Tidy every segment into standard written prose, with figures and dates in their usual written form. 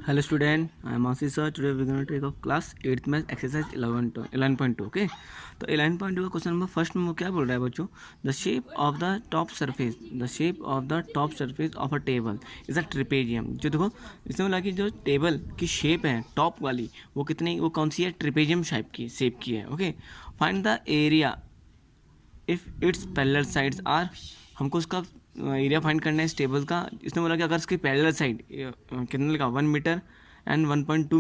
Hello student, I am Ashish sir. Today we are going to take up class 8th math exercise 11.2 okay. तो 11.2 का question number first में वो क्या बोल रहा है बच्चों, the shape of the top surface of a table is a trapezium. जो देखो इसमें बोला कि जो टेबल की शेप है टॉप वाली वो कौन सी है, ट्रिपेजियम शेप की है। Okay, find the area if its parallel sides are, हमको उसका एरिया फाइंड करना है इस टेबल का। इसने बोला कि अगर इसकी पैरेलल साइड कितना लिखा 1 मीटर एंड 1.2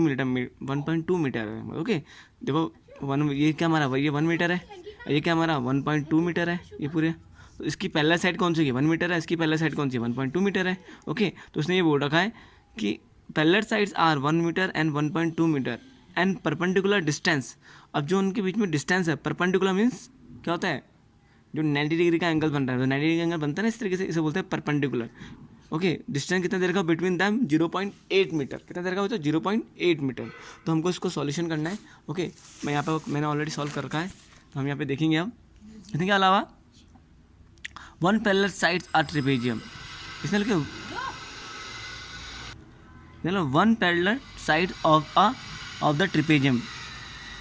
मीटर है। ओके देखो ये क्या हमारा ये 1 मीटर है, ये क्या हमारा 1.2 मीटर है ये पूरे। तो इसकी पैरेलल साइड कौन सी है, 1 मीटर है, इसकी पैरेलल साइड कौन सी है 1.2 मीटर है। ओके, तो उसने ये बोल रखा है कि parallel sides are 1 metre and 1.2 metre and perpendicular distance. अब जो उनके बीच में डिस्टेंस है, परपेंडिकुलर मीन्स क्या होता है, जो 90 डिग्री का एंगल बन रहा है, तो 90 डिग्री का एंगल बनता है ना इस तरीके से, इसे बोलते हैं परपेंडिकुलर। ओके, डिस्टेंस कितना देर का बिटवीन दैम 0.8 मीटर, कितना देर का होता है 0.8 मीटर। तो हमको इसको सॉल्यूशन करना है। ओके, मैं यहाँ पे मैंने ऑलरेडी सॉल्व कर रखा है, तो हम यहाँ पे देखेंगे। अब इसके अलावा 1 पैरेलल साइड्स आर ट्रिपेजियम, इसमें लिखे 1 parallel side of the trapezium.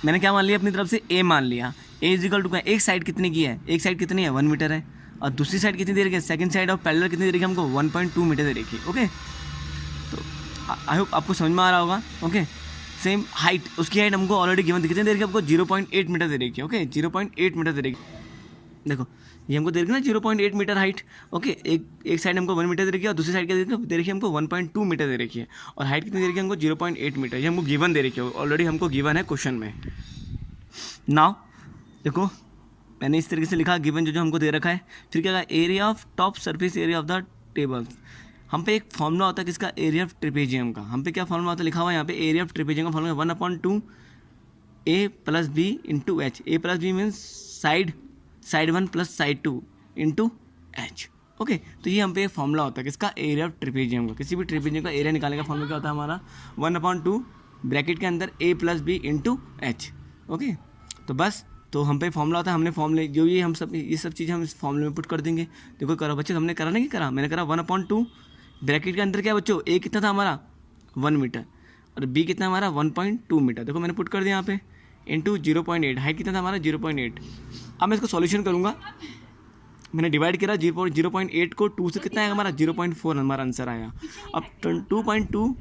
मैंने क्या मान लिया अपनी तरफ से, ए मान लिया। ए इज इक्वल टू एक साइड कितने की है, एक साइड कितनी है 1 मीटर है, और दूसरी साइड कितनी दे रखी है, सेकंड साइड ऑफ पैरेलल कितनी दे रखी है हमको 1.2 मीटर दे रखी है। ओके, तो आई होप आपको समझ में आ रहा होगा। ओके, सेम हाइट, उसकी हाइट हमको ऑलरेडी गिवन कितनी दे रखी है, आपको 0.8 मीटर दे रखी है। ओके, 0.8 मीटर दे रखी है। देखो ये हमको दे रखी है ना 0.8 मीटर हाइट। ओके, एक साइड हमको 1 मीटर दे रखी है और दूसरी साइड क्या दे रखी है हमको 1.2 मीटर दे रखी है, और हाइट कितनी दे रखी है हमको 0.8 मीटर। ये हमको गिवन दे रखी है, ऑलरेडी हमको गिवन है क्वेश्चन में। नाउ देखो मैंने इस तरीके से लिखा गिवन जो हमको दे रखा है। फिर क्या, area of top surface area of the table. हम पे एक फॉर्मूला होता है किसका, एरिया ऑफ ट्रिपेजियम का। हम पे क्या फॉर्मूला होता है, लिखा हुआ है यहाँ पे एरिया ऑफ ट्रिपेजियम का formula 1/2 A plus B into H. A plus B means side 1 plus side 2 into H. Okay, तो ये हम पे एक फॉर्मूला होता है किसका, एरिया ऑफ ट्रिपेजियम का। किसी भी ट्रिपेजियम का एरिया निकालने का फॉर्मूला क्या होता है हमारा 1/2 ब्रैकेट के अंदर A plus B into H. Okay, तो बस तो हम पे फॉर्मूला होता है, हमने फॉर्मूले जो ये सब चीज़ें हम इस फॉर्मूले में पुट कर देंगे। देखो करो बच्चे, हमने करा नहीं करा, मैंने करा 1/2 ब्रैकेट के अंदर क्या बच्चों, ए कितना था हमारा 1 मीटर और बी कितना हमारा 1.2 मीटर। देखो मैंने पुट कर दिया यहाँ पे इंटू 0.8, हाइट कितना था हमारा 0.8। अब मैं इसको सॉल्यूशन करूँगा, मैंने डिवाइड करा 0.8 को 2 से, कितना है हमारा 0.4 हमारा आंसर आया। अब 2.2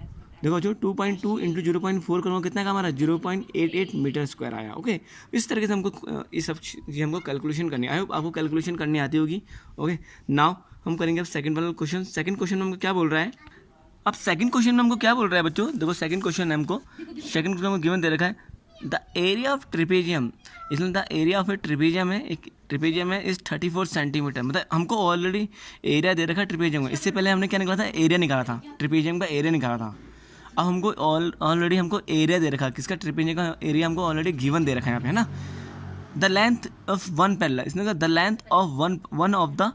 देखो जो 2.2 इंटू 0.4 करूँगा कितना का हमारा 0.88 मीटर स्क्वायर आया। ओके, इस तरीके से हमको ये सब चीज़ें हमको कैलकुलेशन करनी है। आई होप आपको कैलकुलेशन करनी आती होगी। ओके, नाउ हम करेंगे अब सेकंड वाला क्वेश्चन। सेकंड क्वेश्चन में हमको क्या बोल रहा है, अब सेकंड क्वेश्चन में हमको क्या बोल रहा है बच्चों, देखो सेकंड क्वेश्चन है हमको गिवन दे रखा है द एरिया ऑफ ट्रिपेजियम। इसमें the area of A trapezium है, एक ट्रिपेजियम है इस 34 सेंटीमीटर। मतलब हमको ऑलरेडी एरिया दे रखा है ट्रिपेजियम का। इससे पहले हमने क्या निकाला था, एरिया निकाला था, ट्रिपेजियम का एरिया निकाला था। अब हमको ऑलरेडी हमको एरिया दे रखा है किसका, ट्रिपेजियम का एरिया हमको ऑलरेडी गिवन दे रखा है यहाँ पे, है ना। द लेंथ ऑफ 1 पैरेलल, इसने कहा the length of one of the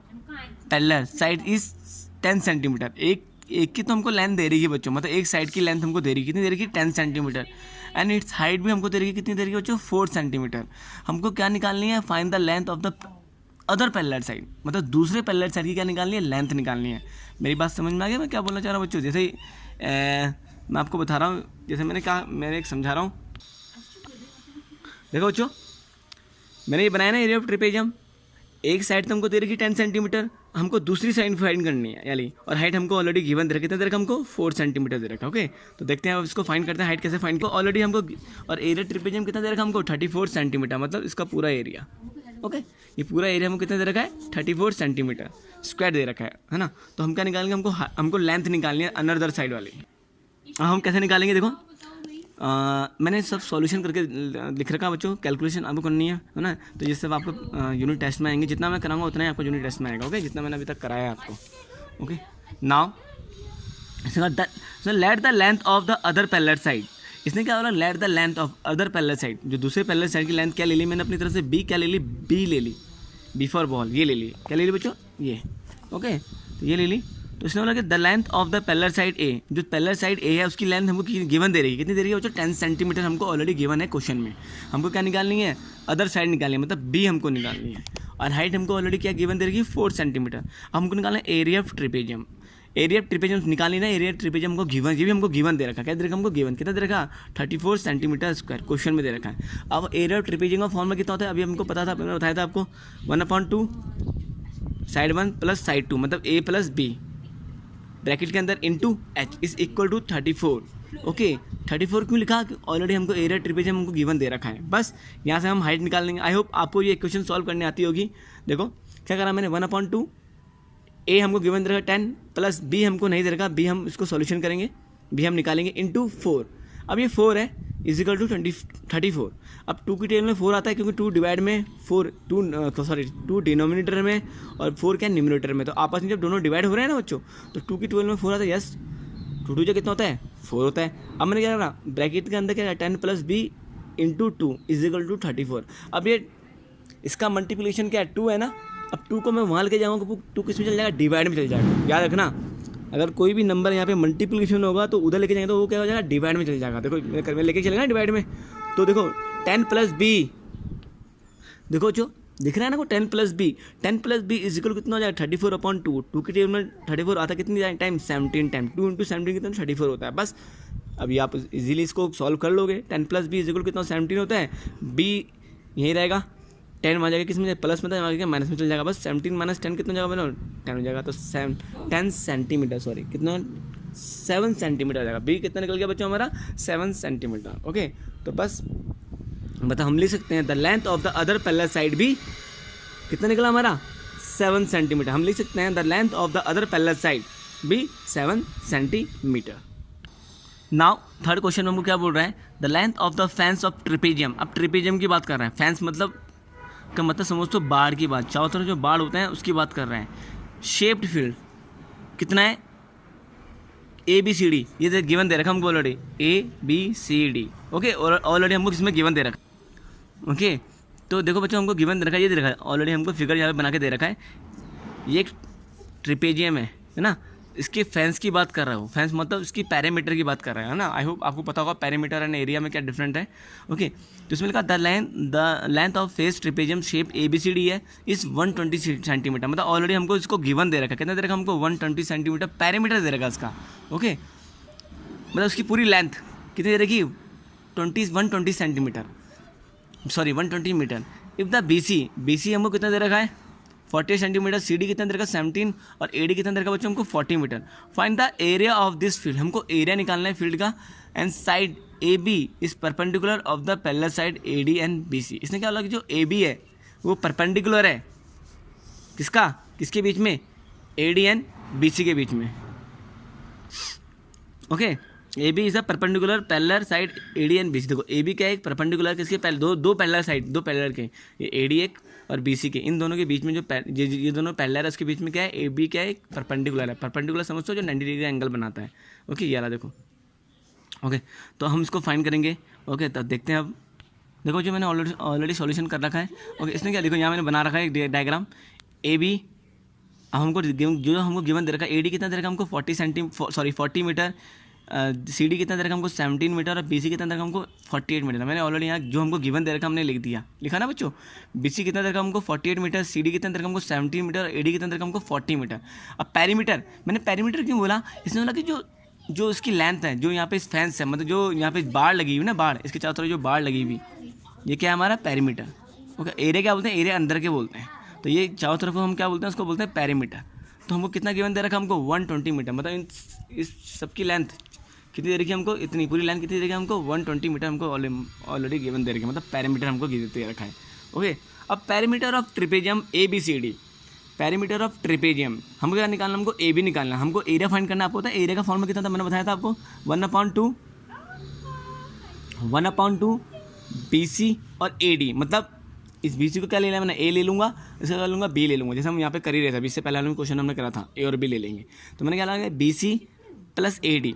parallel side is 10 centimetre. एक की तो हमको लेंथ दे रही है बच्चों, मतलब एक साइड की लेंथ हमको दे रही है, कितनी दे रही है 10 सेंटीमीटर। एंड इट्स हाइट भी हमको दे रही है, कितनी दे रही है बच्चों 4 सेंटीमीटर। हमको क्या निकालनी है, find the length of the other parallel side, मतलब दूसरे पैरेलल साइड की क्या निकालनी है, लेंथ निकालनी है। मेरी बात समझ में आ गया मैं क्या बोलना चाह रहा हूँ बच्चों। जैसे ही मैं आपको बता रहा हूँ, जैसे मैंने कहा, मैंने एक समझा रहा हूँ। देखो बच्चों, मैंने ये बनाया ना एरिया ऑफ ट्रिपेजियम, एक साइड तो हमको दे रखी 10 सेंटीमीटर, हमको दूसरी साइड फाइंड करनी है यानी, और हाइट हमको ऑलरेडी गिवन दे रखी, कितना दे रखा हमको 4 सेंटीमीटर दे रखा। ओके, तो देखते हैं अब इसको फाइंड करते हैं, हाइट कैसे फाइंड को ऑलरेडी हमको, और एरिया ट्रिपेजियम कितना दे रखा हमको 34 सेंटीमीटर, मतलब इसका पूरा एरिया। ओके, ये पूरा एरिया हमको कितना दे रखा है 34 सेंटीमीटर स्क्वायर दे रखा है ना। तो हम क्या निकालेंगे, हमको लेंथ निकालनी है अनदर साइड वाली। हम कैसे निकालेंगे, देखो मैंने सब सॉल्यूशन करके लिख रखा बच्चों, कैलकुलेशन आपको करनी है ना। तो ये सब आपको यूनिट टेस्ट में आएंगे, जितना मैं कराऊंगा उतना ही आपको यूनिट टेस्ट में आएगा। ओके, जितना मैंने अभी तक कराया है आपको। Okay, now let the length of the other parallel side. इसने क्या बोला, let the length of other parallel side, जो दूसरे पैरेलल साइड की लेंथ क्या ले ली मैंने अपनी तरफ से, बी क्या ले ली, बी ले ली, बी फॉर बॉल, ये ले ली, क्या ले ली बच्चों ये। ओके, तो ये ले ली। तो इसने बोला कि the length of the parallel side A, जो पैरेलल साइड ए है उसकी लेंथ हमको गिवन दे रही है, कितनी दे रही है बच्चों 10 सेंटीमीटर हमको ऑलरेडी गिवन है क्वेश्चन में। हमको क्या निकालनी है, अदर साइड निकालनी है, मतलब बी हमको निकालनी है। और हाइट हमको ऑलरेडी क्या गिवन दे रही है 4 सेंटीमीटर। अब हमको निकालना है area of trapezium. Area of trapezium निकाली ना, एरिया ऑफ ट्रिपेजियम हमको गिवन, ये भी हमको गिवन दे रखा है। क्या दे रखा हमको गिवन, कितना दे रखा 34 सेंटीमीटर स्क्वायर, क्वेश्चन में दे रखा है। अब एरिया ऑफ ट्रिपेजियम का फॉर्मूला कितना होता है, अभी हमको पता था, मैंने बताया था आपको 1/2 साइड 1 प्लस साइड 2 मतलब a प्लस b ब्रैकेट के अंदर into h is equal to 34। Okay 34 क्यों लिखा, ऑलरेडी हमको एरिया ट्रिपेजियम हमको गिवन दे रखा है। बस यहाँ से हम हाइट निकाल लेंगे। आई होप आपको ये क्वेश्चन सॉल्व करने आती होगी। देखो क्या करा मैंने, 1/2 a हमको गिवन दे रखा 10 प्लस b हमको नहीं दे रखा, b हम इसको सॉल्यूशन करेंगे, b हम निकालेंगे इंटू 4। अब ये 4 है इज इक्वल टू 34। अब 2 की टेबल में 4 आता है क्योंकि 2 डिवाइड में 2 डिनोमिनेटर में और 4 क्या न्यूमरेटर में, तो आपस में जब दोनों डिवाइड हो रहे हैं ना बच्चों, तो 2 की 12 में 4 आता है। यस 2 2 कितना होता है 4 होता है। अब मैंने क्या करा, ब्रैकेट के अंदर क्या है 10 plus b into 2 is equal to 34। अब ये इसका मल्टीप्लिकेशन क्या है 2 है ना, अब 2 को मैं वहाँ लेके जाऊँगा, 2 किस में चल जाएगा, डिवाइड में चल जाएगा। याद रखना अगर कोई भी नंबर यहाँ पे मल्टीप्लिकेशन होगा तो उधर लेके जाएंगे तो वो क्या हो जाएगा, डिवाइड में चल जाएगा। देखो मैं लेके चलेगा डिवाइड में, तो देखो 10 प्लस b, देखो जो दिख रहा है ना वो 10 प्लस b इज इक्वल कितना हो जाएगा 34/2। 2 की टेबल में 34 आता है कितनी टाइम 17 टाइम, 2 इंटू 17 कितना 34 होता है। बस अभी आप इजीली इसको सॉल्व कर लोगे। 10 प्लस b इज इक्वल कितना 17 होता है, b यहीं रहेगा, 10 आ जाएगा किस में प्लस में, तो माइनस में चल जाएगा। बस 17 माइनस 10 कितना जाएगा मैंने 10 हो जाएगा, तो 10 सेंटीमीटर, सॉरी कितना 7 सेंटीमीटर आ जाएगा। b कितना निकल गया बच्चों हमारा 7 सेंटीमीटर। ओके तो बस मतलब हम लिख सकते हैं the length of the other parallel side भी कितना निकला हमारा 7 सेंटीमीटर। हम लिख सकते हैं the length of the other parallel side भी 7 सेंटीमीटर। नाउ थर्ड क्वेश्चन में हमको क्या बोल रहा है, the length of the fans of trapezium. अब ट्रिपेजियम की बात कर रहे हैं, फैंस मतलब का मतलब समझ तो बाढ़ की बात, चारों तरफ जो बाढ़ होते हैं उसकी बात कर रहे हैं। शेप्ड फील्ड कितना है ABCD, ये गिवन दे रखा हमको ऑलरेडी ABCD। ओके ऑलरेडी हमको किसमें गिवन दे रखा। ओके तो देखो बच्चों हमको गिवन दे रखा है, ये दे रखा है ऑलरेडी हमको फिगर यहाँ पे बना के दे रखा है। ये एक ट्रिपेजियम है ना, इसके फैंस की बात कर रहा हूँ, फैंस मतलब इसकी पैरामीटर की बात कर रहा है ना। आई होप आपको पता होगा पैरामीटर एंड एरिया में क्या डिफरेंट है। ओके तो इसमें लिखा the length of face trapezium shape ABCD है इस 120 सेंटीमीटर, मतलब ऑलरेडी हमको इसको गिवन दे रखा है। कितना दे रखा हमको 120 सेंटीमीटर पैरामीटर दे रखा इसका। ओके मतलब उसकी पूरी लेंथ कितनी दे रखी 120 centimetre, sorry 120 metre. If the BC हमको कितना दे रखा है 40 सेंटीमीटर, CD कितना दे रखा 17 और AD कितना दे रखा बच्चों हमको 40 metre. Find the area of this field, हमको एरिया निकालना है फील्ड का। And side AB is perpendicular of the parallel side AD and BC। इसने क्या बोला कि जो AB है वो परपेंडिकुलर है किसके बीच में, AD एंड BC के बीच में। Okay AB is a perpendicular parallel side AD and BC। देखो AB क्या है परपेंडिकुलर किसके दो पैरेलल साइड, दो पैरेलल के, ये AD एक और BC के, इन दोनों के बीच में जो ये दोनों पैरेलल है उसके बीच में क्या है AB क्या है एक परपेंडिकुलर है। परपेंडिकुलर समझते हो जो 90 डिग्री एंगल बनाता है। ओके ये रहा देखो। ओके तो हम इसको फाइंड करेंगे। ओके तब देखते हैं। अब देखो जो मैंने ऑलरेडी सॉल्यूशन कर रखा है। ओके इसने क्या देखो यहाँ मैंने बना रखा है एक डायग्राम AB। अब हमको जो हमको गिवन दे रखा है AD कितना दे रखा हमको 40 मीटर, CD कितना दे रखा हमको 17 मीटर और BC कितना दे रखा हमको 48 मीटर। मैंने ऑलरेडी यहाँ जो हमको गिवन दे रखा हमने लिखा ना बच्चों। BC कितना दे रखा हमको 48 मीटर, CD कितना दे रखा हमको 17 मीटर और AD कितना दे रखा हमको 40 मीटर। अब पैरीमीटर, मैंने पैरीमीटर क्यों बोला, इसने बोला कि जो इसकी लेंथ है, जो यहाँ पे फैंस है, मतलब जो यहाँ पे बाढ़ लगी हुई ना, बाढ़ इसके चारों तरफ जो बाढ़ लगी हुई, ये क्या है हमारा पैरीमीटर। ओके एरिया क्या बोलते हैं, एरिया अंदर के बोलते हैं, तो ये चारों तरफ हम क्या बोलते हैं, उसको बोलते हैं पैरीमीटर। तो हमको कितना गिवन दे रखा हमको 120 मीटर, मतलब इस सबकी लेंथ कितनी दे रखी है हमको, इतनी पूरी लाइन कितनी दे रखी है हमको 120 मीटर हमको ऑलरेडी गिवन दे रखी है, मतलब पैरामीटर हमको दे रखा है। ओके अब parameter of trapezium ABCD, parameter of trapezium हमको क्या निकालना, हमको AB निकालना, हमको एरिया फाइंड करना। आपको पता है एरिया का फॉर्मूला कितना था, मैंने बताया था आपको 1/2 BC और AD, मतलब इस BC को क्या ले लिया मैंने A ले लूँगा, इसका क्या लूँगा B ले लूँगा, जैसे हम यहाँ पे कर ही रहे थे। इससे पहले वाले क्वेश्चन हमने करा था A और B ले लेंगे, तो मैंने क्या लगा BC plus AD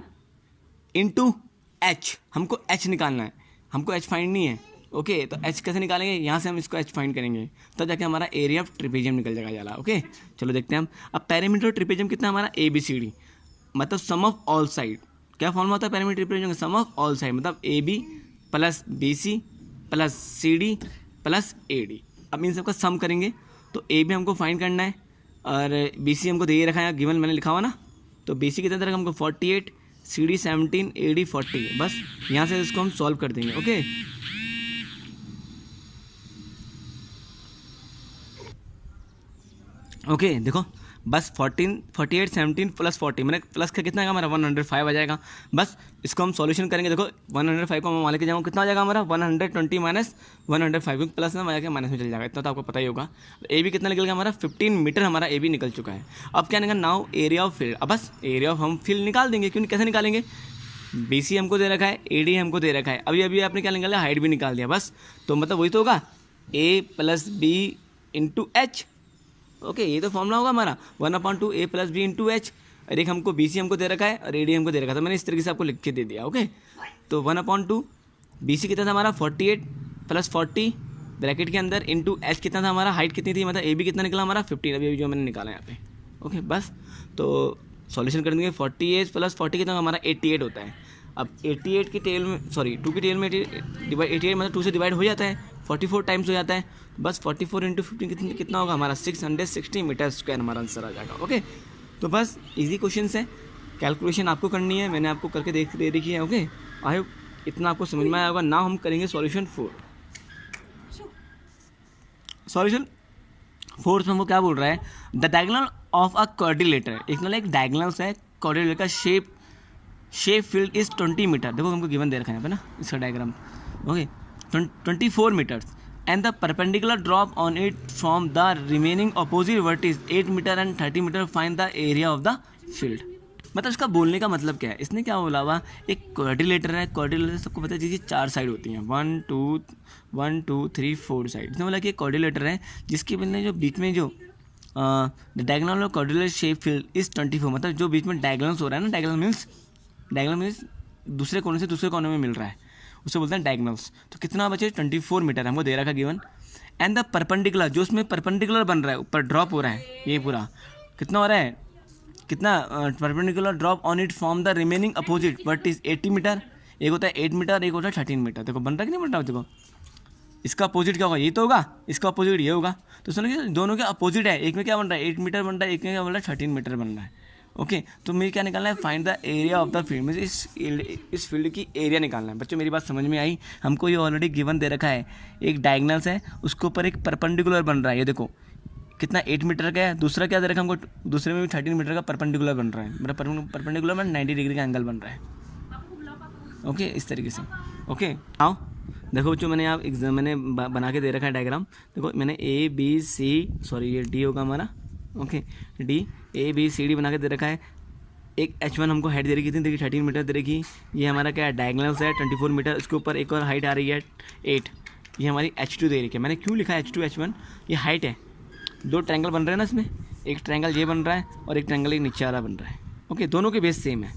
into H, हमको H निकालना है, हमको H फाइंड नहीं है। ओके तो H कैसे निकालेंगे, यहाँ से हम इसको H फाइंड करेंगे तब जाके हमारा एरिया ऑफ ट्रिपेजियम निकल जाएगा जाला। ओके चलो देखते हैं हम। अब पैरामीटर ऑफ ट्रिपेजियम कितना हमारा ABCD, मतलब सम ऑफ ऑल साइड। क्या फॉर्मूला होता है पैरामीटर ट्रिपेजियम का, सम ऑफ ऑल साइड, मतलब AB plus BC plus CD plus AD। अब इन सबका सम करेंगे तो AB हमको फाइंड करना है और BC हमको दे रखा है, गिवन मैंने लिखा हुआ ना, तो बी सी कितना दे रखा हमको 48, सी डी 17, ए डी 40। बस यहाँ से इसको हम सॉल्व कर देंगे। ओके ओके देखो बस 14, 48, 17 प्लस 40 मैंने प्लस का कितना आएगा हमारा 105 आ जाएगा। बस इसको हम सॉल्यूशन करेंगे। देखो 105 को मैं वहाँ लेके जाऊँगा, कितना आ जाएगा हमारा 120 माइनस 105, क्योंकि प्लस में आएगा माइनस में चल जाएगा, इतना तो आपको पता ही होगा। ए बी कितना निकल गया हमारा 15 मीटर हमारा ए बी निकल चुका है। अब क्या निकल नाउ एरिया ऑफ फील्ड। अब बस एरिया ऑफ हम फील्ड निकाल देंगे, क्योंकि कैसे निकालेंगे, बी सी हमको दे रखा है, ए डी हमको दे रखा है, अभी अभी आपने क्या निकाला हाइट भी निकाल दिया। बस तो मतलब वही तो होगा A plus B into H. Okay ये तो फॉर्मूला होगा हमारा 1/2 A plus B into H. और एक हमको बी सी हमको दे रखा है और ए डी हमको दे रखा था, मैंने इस तरीके से आपको लिख के दे दिया। ओके तो 1/2 बी सी कितना था हमारा 48 प्लस 40 ब्रैकेट के अंदर इंटू एच कितना था हमारा, हाइट कितनी थी, मतलब ए बी कितना निकला हमारा 15, अभी जो मैंने निकाला यहाँ पे। ओके बस तो सॉल्यूशन कर देंगे। 48 प्लस 40 कितना हमारा 88 होता है। अब 88 की टेल में 2 की टेल में 88 मतलब 2 से डिवाइड हो जाता है, 44 टाइम्स हो जाता है। बस 44 इंटू 15 कितना होगा हमारा 660 मीटर स्क्वायर हमारा आंसर आ जाएगा। ओके तो बस इजी क्वेश्चन है, कैलकुलेशन आपको करनी है, मैंने आपको करके दे रखी है। ओके आई होप इतना आपको समझ में आया होगा। नाउ हम करेंगे सॉल्यूशन 4। सॉल्यूशन 4 में हमको क्या बोल रहा है, the diagonal of a quadrilateral. एक डायगोनल है क्वाड्रिलेटर का शेप फील्ड इज 20 मीटर। देखो हमको गिवन दे रखा है यहाँ पे ना इसका diagram. Okay 24 metres and the perpendicular drop on it from the remaining opposite vertex 8 metre and 30 metre, find the area of the field. मतलब इसका बोलने का मतलब क्या है, इसने क्या बोला हुआ, एक क्वाड्रिलेटर है, क्वाड्रिलेटर सबको पता है जी 4 साइड होती हैं, 1 2 3 4 साइड। इसने बोला कि क्वाड्रिलेटर है जिसके बनने जो बीच में जो diagonal of quadrilateral shape field is 24, मतलब जो बीच में डायगोनल्स हो रहा है ना, डायगोनल मीन्स दूसरे कोने से दूसरे कोने में मिल रहा है, उसे बोलते हैं डायगोनल्स। तो कितना बचे 24 मीटर हमको दे रखा गिवन। एंड द परपेंडिकुलर जो उसमें परपेंडिकुलर बन रहा है, ऊपर ड्रॉप हो रहा है, ये पूरा कितना हो रहा है, कितना perpendicular drop on it from the remaining opposite but is 80 metre. एक होता है 8 मीटर, एक होता है 13 मीटर। देखो बन रहा है कि नहीं बन रहा, देखो इसका अपोजिट क्या होगा, ये तो होगा, इसका अपोजिट ये होगा। तो सुनो दोनों के अपोजिट है, एक में क्या बन रहा है 8 मीटर बन रहा है, एक में क्या बन रहा है 13 मीटर बन रहा है। ओके तो मेरे क्या निकालना है, find the area of the field, मुझे इस फील्ड की एरिया निकालना है। बच्चों मेरी बात समझ में आई, हमको ये ऑलरेडी गिवन दे रखा है, एक डायगोनल्स है उसके ऊपर एक परपेंडिकुलर बन रहा है, ये देखो कितना 8 मीटर का है, दूसरा क्या दे रखा है हमको, दूसरे में भी 13 मीटर का परपेंडिकुलर बन रहा है, मेरा परपेंडिकुलर में 90 डिग्री का एंगल बन रहा है। ओके इस तरीके से। ओके आओ देखो बच्चों मैंने बना के दे रखा है डायग्राम। देखो मैंने ये डी होगा हमारा। ओके डी ABCD बना के दे रखा है। एक H1 हमको हाइट दे रखी थी, देखिए 13 मीटर दे रखी। ये हमारा क्या है डायगोनल्स है 24 मीटर, उसके ऊपर एक और हाइट आ रही है 8। ये हमारी H2 दे रखी है। मैंने क्यों लिखा है H2 H1, ये हाइट है। 2 ट्रायंगल बन रहे हैं ना इसमें, एक ट्रायंगल ये बन रहा है और एक ट्रायंगल एक नीचे वाला बन रहा है। ओके दोनों के बेस सेम है,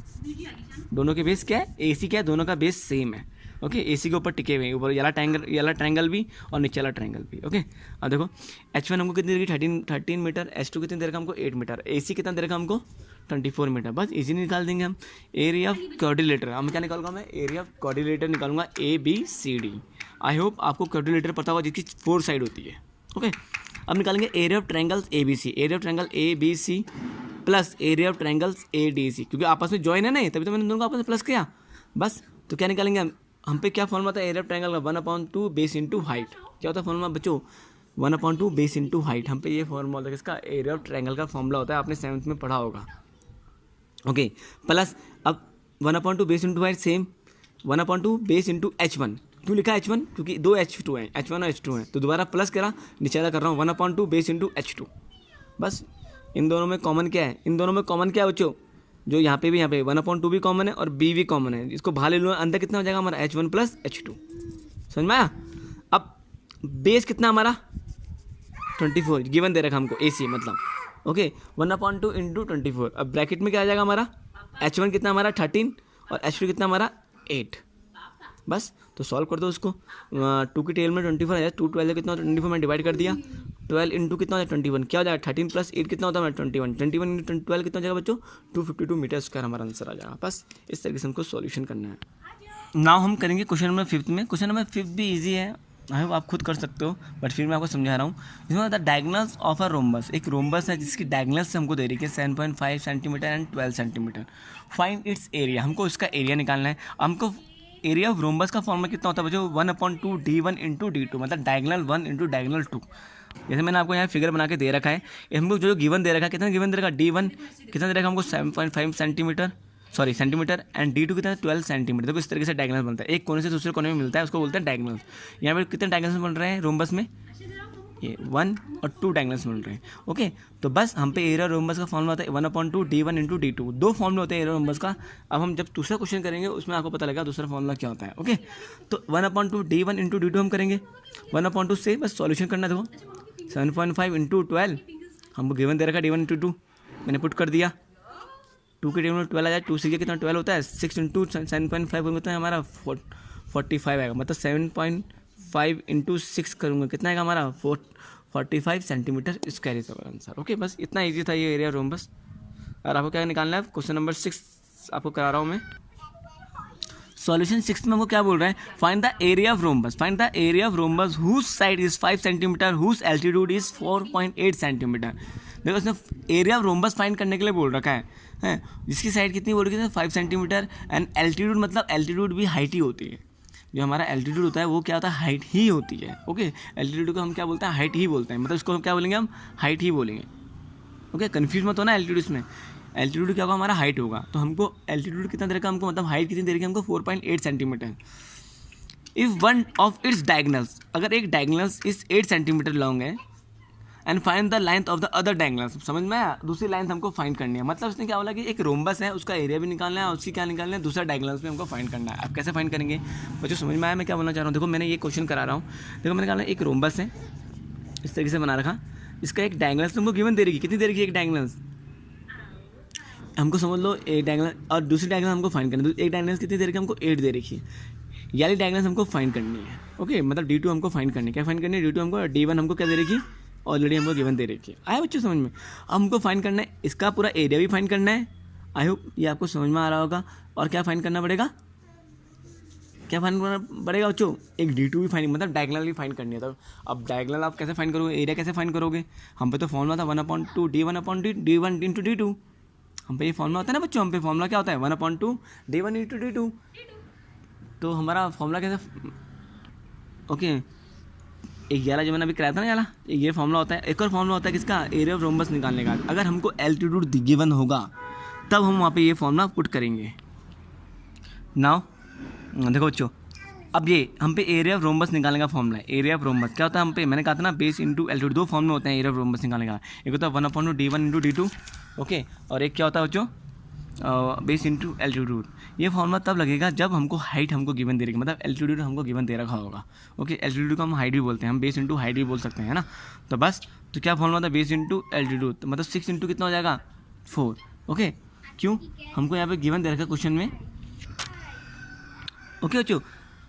दोनों के बेस क्या है AC क्या है, दोनों का बेस सेम है। ओके AC के ऊपर टिके हुए हैं, ऊपर वाला ट्रायंगल भी और नीचे वाला ट्रायंगल भी। ओके अब देखो H1 हमको कितनी दे रखी 13 मीटर, H2 कितनी दे रखा हमको 8 मीटर, AC कितना दे रखा हमको 24 मीटर। बस इजी निकाल देंगे हम एरिया ऑफ क्वाड्रिलेटर। हम क्या निकालूंगा मैं, एरिया ऑफ क्वाड्रिलेटर निकालूंगा ABCD। आई होप आपको क्वाड्रिलेटर पता होगा जिसकी 4 साइड होती है। ओके अब निकालेंगे area of triangles ABC, area of triangle ABC plus area of triangles ADC, क्योंकि आपस में जॉइन है ना, तभी तो मैंने दोनों को आपस में प्लस किया। बस तो क्या निकालेंगे हम पे क्या फॉर्मूला था एरिया ऑफ ट्रायंगल का 1/2 बेस इंटू हाइट। क्या होता है फॉर्मूला बच्चों 1/2 बेस इंटू हाइट। हम पे ये फॉर्मूला था, इसका एरिया ऑफ ट्रायंगल का फॉर्मूला होता है, आपने 7th में पढ़ा होगा। ओके प्लस अब 1/2 base into height same 1/2 base into H1। क्यों लिखा H1, क्योंकि 2 H2 हैं, H1 और H2 हैं, तो दोबारा प्लस करा, नीचे वाला कर रहा हूँ 1/2 बेस इंटू H2। बस इन दोनों में कॉमन क्या है, इन दोनों में कॉमन क्या है बच्चों, जो यहाँ पे 1/2 भी कॉमन है और B भी कॉमन है, इसको बाहर ले लो, अंदर कितना हो जाएगा हमारा H1 प्लस H2। समझ में आया। अब बेस कितना हमारा 24 गिवन दे रखा हमको AC मतलब। Okay 1/2 into 24। अब ब्रैकेट में क्या आ जाएगा हमारा H1 कितना हमारा 13 और H2 कितना हमारा 8। बस तो सॉल्व कर दो उसको। 2 की टेल में 24 आ जाए, 2 12 कितना होता है 24 में डिवाइड कर दिया, 12 इंटू कितना होता है 21, क्या हो जाएगा 13 प्लस 8 कितना होता है 21, 21 इंटू 12 कितना हो जाएगा बच्चों 252 मीटर स्क्वायर हमारा आंसर आ जाएगा। बस इस तरीके से हमको सॉल्यूशन करना है। नाउ हम करेंगे क्वेश्चन नंबर 5 में। क्वेश्चन नंबर 5 भी ईजी है, आई होप आप खुद कर सकते हो, बट फिर मैं आपको समझा रहा हूँ। इसमें the diagonals of a rhombus, एक रोम्बस है जिसकी डायगोनल से हमको दे रही है 7.5 centimetre and 12 centimetre. Find its area, हमको इसका एरिया निकालना है। हमको एरिया ऑफ रोम्बस का फॉर्मूला कितना होता है बच्चों, 1/2 D1 इंटू D2, मतलब डायगोनल 1 इंटू डायगोनल 2। जैसे मैंने आपको यहाँ फिगर बना के दे रखा है, हमको जो गिवन दे रखा है, कितना गिवन दे रखा है, D1 कितना दे रखा है हमको 7.5 सेंटीमीटर एंड D2 कितना 12 सेंटीमीटर। देखो इस तरीके से डायगोनल बनता है, एक कोने से दूसरे कोने में मिलता है, उसको बोलते हैं डायगोनल। यहाँ पे कितने डायगोनल्स बन रहे हैं रोम्बस में, ये 1 और 2 डायगोनल्स मिल रहे हैं। ओके, तो बस हम पे एरिया रोम्बस का फॉर्मूला होता है 1/2 D1 इंटू D2, दो फॉर्मूले होते हैं एरिया रोम्बस का। अब हम जब दूसरा क्वेश्चन करेंगे उसमें आपको पता लगेगा दूसरा फॉर्मूला क्या होता है। ओके, तो 1/2 D1 इंटू D2 हम करेंगे, 1/2 से बस सॉल्यूशन करना। देखो 7.5 इंटू 12 हमको गिवन दे रखा है, D1 इंटू 2 मैंने पुट कर दिया, 2 के टेबल में 12 आ जाए, 2 से कितना 12 होता है, 6 इंटू 7.5 होता है हमारा 45 आएगा, मतलब 7.5 इंटू 6 करूँगा कितना आएगा हमारा 45 centimetre square is our answer. Okay, बस इतना इजी था ये एरिया रोम्बस। और आपको क्या निकालना है, क्वेश्चन नंबर 6 आपको करा रहा हूँ मैं। सॉल्यूशन 6 में हमको क्या बोल रहे हैं, find the area of rhombus, find the area of rhombus whose side is 5 centimetre, whose altitude is 4.8 centimetre. देखो इसने एरिया ऑफ रोम्बस फाइंड करने के लिए बोल रखा है, जिसकी साइड कितनी बोल रही है 5 सेंटीमीटर एंड एल्टीट्यूड, मतलब एल्टीट्यूड भी हाइट ही होती है। जो हमारा एल्टीट्यूड होता है वो क्या होता है, हाइट ही होती है। ओके, एल्टीट्यूड को हम क्या बोलते हैं, हाइट ही बोलते हैं, मतलब इसको क्या बोलेंगे हम, हाइट ही बोलेंगे। ओके, कन्फ्यूज मत हो ना एल्टीट्यूड में, एल्टीट्यूड क्या होगा हमारा हाइट होगा। तो हमको एल्टीट्यूड कितना दे रखा हमको, मतलब हाइट कितनी दे रखी हमको 4.8 centimetre. If one of its diagonals, अगर एक डायगोनल्स इस 8 सेंटीमीटर लॉन्ग है and find the length of the other diagonals, समझ में आया, दूसरी लेंथ हमको फाइंड करनी है। मतलब उसने क्या बोला कि एक रोम्बस है, उसका एरिया भी निकालना है और उसकी क्या निकालना है, दूसरा डायगोनल्स भी हमको फाइंड करना है। अब कैसे फाइंड करेंगे बच्चों, समझ में आया मैं क्या बोलना चाह रहा हूँ। देखो मैंने ये क्वेश्चन करा रहा हूँ, देखो मैंने कहा एक रोम्बस है, इस तरीके से बना रखा, इसका एक डायगोनल्स तुमको गिवन दे रही, कितनी दे रही है एक डायगोनल्स, हमको समझ लो एक डायगोनल और दूसरी डायगोनल हमको फाइंड करनी है। एक डायगोनल कितनी दे रखी है हमको 8 दे रखी है, यानी डायगोनल हमको फाइंड करनी है। ओके, मतलब D2 हमको फाइंड करनी है, क्या फाइंड करनी है, D2 हमको, D1 हमको क्या दे रखी, ऑलरेडी हमको गिवन दे रखी है। आया बच्चों समझ में, अब हमको फाइंड करना है, इसका पूरा एरिया भी फाइंड करना है। आई होप ये आपको समझ में आ रहा होगा। और क्या फाइंड करना पड़ेगा, क्या फाइंड करना पड़ेगा बच्चों, एक D2 भी फाइंड, मतलब डायगोनल भी फाइंड करनी है। तो अब डायगोनल आप कैसे फाइंड करोगे, एरिया कैसे फाइंड करोगे, हम पे तो फॉर्मूला था 1/2 D1 इंटू D2, हम पे ये फॉर्मूला होता है ना बच्चों, हम पे फॉर्मूला क्या होता है 1/2 D1 इंटू D2। तो हमारा फॉर्मूला कैसे, ओके, 11 जो मैंने अभी कराया था ना याला, ये फॉर्मूला होता है। एक और फॉर्मूला होता है किसका, एरिया ऑफ रोम्बस निकालने का। अगर हमको एल्टीट्यूड गिवन होगा तब हम वहाँ पे ये फॉर्मूला पुट करेंगे। नाउ देखो बच्चों, अब ये हम पे एरिया ऑफ रोम्बस निकालने का फॉर्मूला है। एरिया ऑफ रोम्बस क्या होता है, हम पे मैंने कहा था ना बेस इंटू एल्टीट्यूड, दो फॉर्मूले होते हैं एरिया ऑफ रोम्बस निकालने का। एक होता है 1/2 D1 इंटू D2, ओके, और एक क्या होता है बच्चों, बेस इंटू एल्टीट्यूड। ये फॉर्मूला तब लगेगा जब हमको हाइट हमको गिवन दे रही, मतलब एल्टीट्यूड हमको गिवन दे रखा होगा। ओके, एल्टीट्यूड को हम हाइट भी बोलते हैं, हम बेस इंटू हाइट भी बोल सकते हैं ना। तो बस, तो क्या फॉर्मूला था, बेस इंटू एल्टीट्यूड, तो मतलब 6 इंटू कितना हो जाएगा 4। ओके, क्यों, हमको यहाँ पे गिवन दे रखा क्वेश्चन में। ओके बच्चों,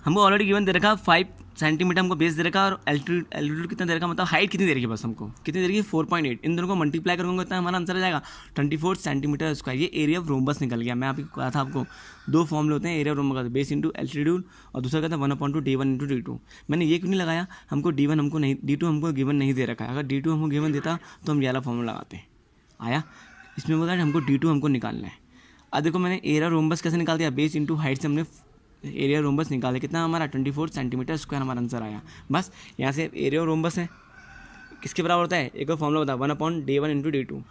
हमको ऑलरेडी गिवन दे रखा 5 सेंटीमीटर हमको बेस दे रखा और एल्टीट्यूड कितना दे रखा, मतलब हाइट कितनी दे रखी है, बस हमको कितनी दे रखी है 4.8। इन दोनों को मल्टीप्लाई करूँगा तो हमारा आंसर आ जाएगा 24 सेंटीमीटर स्क्वायर। ये एरिया ऑफ रोम्बस निकल गया। मैं आपको कहा था आपको दो फॉर्मूले होते हैं एरिया ऑफ रोम्बस का, बेस इंटू एल्टीट्यूड और दूसरा कहता है 1/2 D1 इंटू D2। मैंने ये क्यों नहीं लगाया, हमको D1 हमको नहीं, D2 हमको गिवन नहीं दे रखा है। अगर D2 हमको गिवन देता तो हम ये वाला फॉर्मूला लगाते। आया, इसमें बोला हमको D2 हमको निकालना है। अब देखो मैंने एरिया रोम्बस कैसे निकाल दिया, बेस इंटू हाइट से हमने एरिया रोम्बस निकाले, कितना हमारा 24 सेंटीमीटर स्क्वायर हमारा आंसर आया। बस यहाँ से एरिया रोम्बस है किसके बराबर होता है, एक और फॉर्मूला होता है 1/D1 इंटू D2।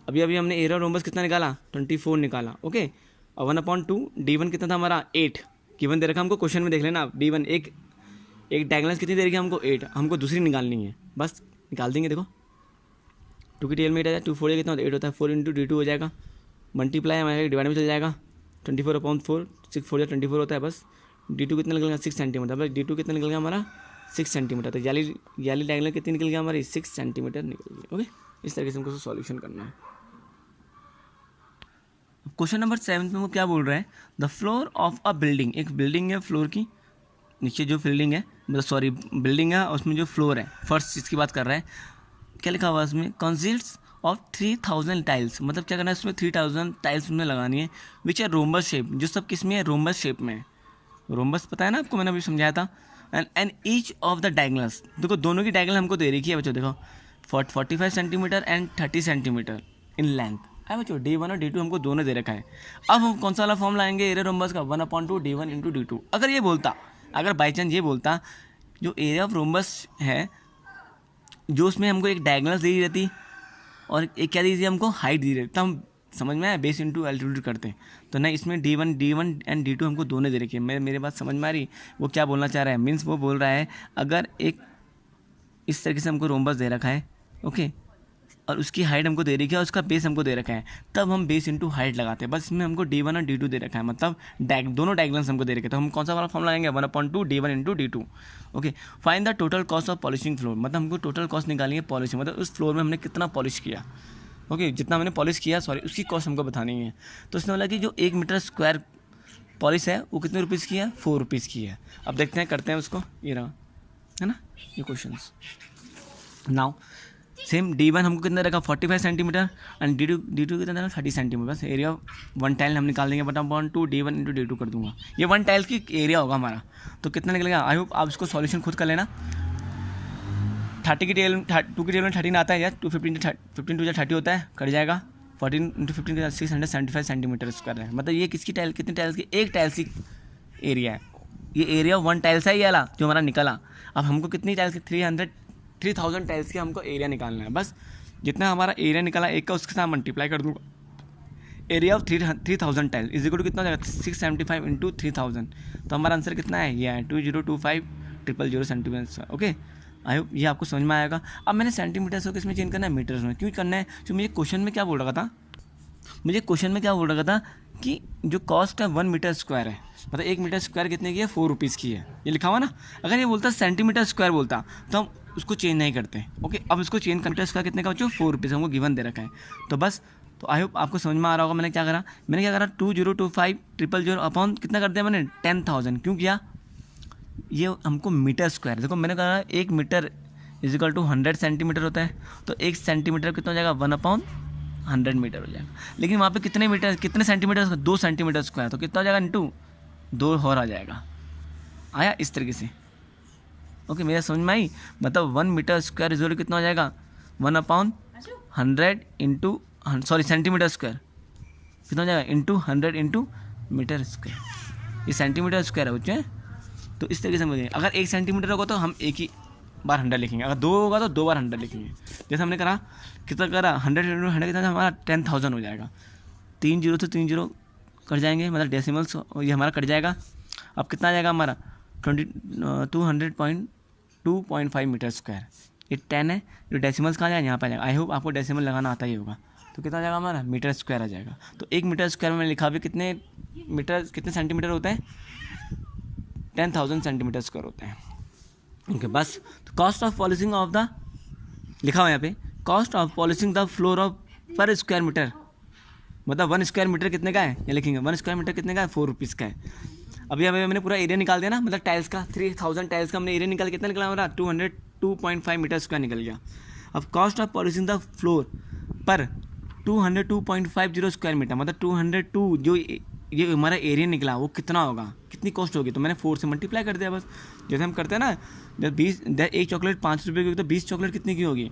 अभी हमने एरिया रोम्बस कितना निकाला 24 निकाला। ओके, और 1/2 D1 कितना था हमारा 8 गिवन दे रखा हमको, क्वेश्चन में देख लेना आप। D1 एक डायगोनल कितनी दे रखी हमको 8, हमको दूसरी निकालनी है, बस निकाल देंगे। देखो 2 की टेल में 8 आ जाए, 2 4 कितना होता है 8 होता है, 4 इंटू D2 हो जाएगा, मल्टीप्लाई हमारे डिवाइड में चल जाएगा, 24/4 6 4 24 होता है। बस D2 कितना निकल गया 6 सेंटीमीटर, बस D2 कितना निकल गया हमारा 6 सेंटीमीटर। तो याली डायगोनल कितनी निकल गया हमारी 6 सेंटीमीटर निकल गई। ओके, इस तरीके से हमको सॉल्यूशन करना है। क्वेश्चन नंबर 7 में वो क्या बोल रहा है, the floor of a building, एक बिल्डिंग है, फ्लोर की नीचे जो बिल्डिंग है, मतलब सॉरी बिल्डिंग है, उसमें जो फ्लोर है फर्स्ट जिसकी बात कर रहा है, क्या लिखा हुआ है उसमें, कंसिस्ट्स ऑफ 3000 टाइल्स, मतलब क्या करना है उसमें 3000 टाइल्स उसमें लगानी है, विच है रोम्बस शेप, जो सब किस में है रोम्बस शेप में है। रोम्बस पता है ना आपको, मैंने अभी समझाया था। And each of the diagonals, देखो दोनों की डायगोनल हमको दे रखी है बच्चों, देखो 45 centimetre and 30 centimetre in length है बच्चों। D1 और D2 हमको दोनों दे रखा है। अब हम कौन सा वाला फॉर्म लाएंगे एरिया रोम्बस का, 1/2 D1 इंटू D2। अगर ये बोलता, अगर बाई चांस ये बोलता जो एरिया ऑफ रोम्बस है, जो उसमें हमको एक डायगोनल दी रहती और एक क्या दी थी हमको, हाइट दी रहती, तो हम समझ में आया बेस इंटू एल्टीट्यूड करते हैं। तो नहीं, इसमें D1 एंड D2 हमको दोनों दे रखी है। मेरे बात समझ में आ रही, वो क्या बोलना चाह रहा है, मीन्स वो बोल रहा है अगर एक इस तरीके से हमको रोम्बस दे रखा है, ओके, और उसकी हाइट हमको दे रखी है और उसका बेस हमको दे रखा है, तब हम बेस इंटू हाइट लगाते हैं। बस इसमें हमको D1 और D2 दे रखा है, मतलब दोनों डायगोनल्स हमको दे रखे हैं। तो हम कौन सा वाला फॉर्म लगाएंगे, 1/2 D1 into D2। Okay, find the total cost of polishing floor, मतलब हमको टोटल कॉस्ट निकालनी है पॉलिशिंग, मतलब उस फ्लोर में हमने कितना पॉलिश किया, ओके, जितना मैंने पॉलिश किया, सॉरी, उसकी कॉस्ट हमको बतानी है। तो उसने बोला कि जो 1 मीटर स्क्वायर पॉलिश है वो कितने रुपीज़ की है, 4 रुपीज़ की है। अब देखते हैं, करते हैं उसको, ये रहा है ना ये क्वेश्चन। नाउ सेम D1 हमको कितना रखा, 45 सेंटीमीटर एंड D2 कितना रखा, 30 सेंटीमीटर। बस एरिया ऑफ वन टाइल हम निकाल देंगे, बट 1/2 D1 इंटू D2 कर दूंगा। ये वन टाइल की एरिया होगा हमारा, तो कितना निकलेगा। आई होप आप इसको सॉल्यूशन खुद कर लेना। 30 की टेबल 2 की टेबल में 13 आता है यार, 15 टू 30 होता है, कट जाएगा। 14 इंटू 15 675 सेंटीमीटर स्क्वायर है, मतलब ये किसकी टाइल, कितनी टाइल्स की, एक टाइल्स की एरिया है। ये एरिया वन टाइल्स है ये वाला जो हमारा निकला। अब हमको कितनी टाइल्स की, 3000 टाइल्स की हमको एरिया निकालना है। बस जितना हमारा एरिया निकाला एक का, उसके साथ मल्टीप्लाई कर दूँगा। Area of 3000 tile is equal to कितना हो जाएगा, 675 इंटू 3000। तो हमारा आंसर कितना है, ये है 2025,000 सेंटीमीटर। ओके, आई होप ये आपको समझ में आएगा। अब मैंने सेंटीमीटर्स को किसमें चेंज करना है, मीटर्स में। क्यों करना है, जो मुझे क्वेश्चन में क्या बोल रखा था, कि जो कॉस्ट है 1 मीटर स्क्वायर है, मतलब 1 मीटर स्क्वायर कितने की है, 4 रुपीज़ की है, ये लिखा हुआ ना। अगर ये बोलता सेंटीमीटर स्क्वायर बोलता तो हम उसको चेंज नहीं करते। ओके, अब इसको चेंज मीटर स्क्वायर कितने का बच्चों, 4 रुपीज़ हमको गिवन दे रखा है। तो बस, तो आई होप आपको समझ में आ रहा होगा। मैंने क्या करा 2025,000 अपॉन कितना कर दिया मैंने, 10,000। क्यों किया, ये हमको मीटर स्क्वायर, देखो मैंने कहा 1 metre is equal to 100 centimetre होता है, तो 1 सेंटीमीटर कितना हो जाएगा, 1/100 मीटर हो जाएगा। लेकिन वहाँ पे कितने मीटर, कितने सेंटीमीटर, 2 सेंटीमीटर स्क्वायर, तो कितना हो जाएगा, इंटू 2 और आ जाएगा। आया इस तरीके से। ओके, मेरा समझ में आई, मतलब 1 metre square is equal to कितना हो जाएगा, 1/100 इंटू, सॉरी, सेंटीमीटर स्क्वायर कितना हो जाएगा, इंटू 100 इंटू मीटर स्क्वायर। ये सेंटीमीटर स्क्वायर है बच्चे। तो इस तरीके से मुझे, अगर 1 सेंटीमीटर होगा तो हम एक ही बार 100 लिखेंगे, अगर 2 होगा तो 2 बार 100 लिखेंगे। जैसे हमने करा, कितना करा, 100 इंटू 100 कितना, हमारा 10,000 हो जाएगा। 3 जीरो से 3 जीरो कट जाएंगे, मतलब डेसिमल्स, ये हमारा कट जाएगा। अब कितना आ जाएगा हमारा, 200.2.5 मीटर स्क्वायर। ये 10 है, जो डेसिमल्स कहाँ जाएगा, यहाँ पर आ जाएगा। आई होप आपको डेसिमल लगाना आता ही होगा। तो कितना आ जाएगा हमारा, मीटर स्क्वायर आ जाएगा। तो 1 मीटर स्क्वायर में मैंने लिखा भी कितने मीटर, कितने सेंटीमीटर होते हैं, 10,000 सेंटीमीटर स्क्वायर होते हैं। ओके, बस। तो cost of polishing of the, लिखा हुआ यहाँ पे, cost of polishing the floor of पर स्क्वायर मीटर, मतलब 1 स्क्वायर मीटर कितने का है, ये लिखेंगे 1 स्क्वायर मीटर कितने का है, 4 रुपीज़ का है। अभी मैंने पूरा एरिया निकाल दिया ना, मतलब टाइल्स का 3000 टाइल्स का हमने एरिया निकाल, कितना निकला हमारा, 202.5 मीटर स्क्वायर निकल गया। अब cost of polishing the floor पर 202.50 स्क्वायर मीटर, मतलब 202 जो ये हमारा एरिया निकला वो कितना होगा, कितनी कॉस्ट होगी। तो मैंने 4 से मल्टीप्लाई कर दिया बस, जैसे हम करते हैं ना, जब 1 चॉकलेट 5 रुपये की होगी तो 20 चॉकलेट कितनी की होगी,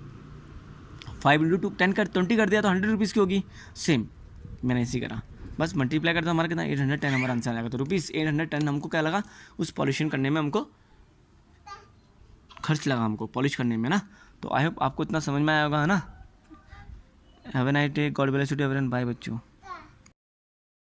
5 इंटू 20 कर दिया तो 100 रुपीज़ की होगी। सेम मैंने ऐसे करा, बस मल्टीप्लाई करता हमारा कितना, 810 हमारा आंसर आएगा। तो ₹810 हमको क्या लगा, उस पॉलिशन करने में हमको खर्च लगा, हमको पॉलिश करने में ना। तो आई होप आपको इतना समझ में आया होगा, है ना। Have a nice day, God bless you everyone, bye बच्चों।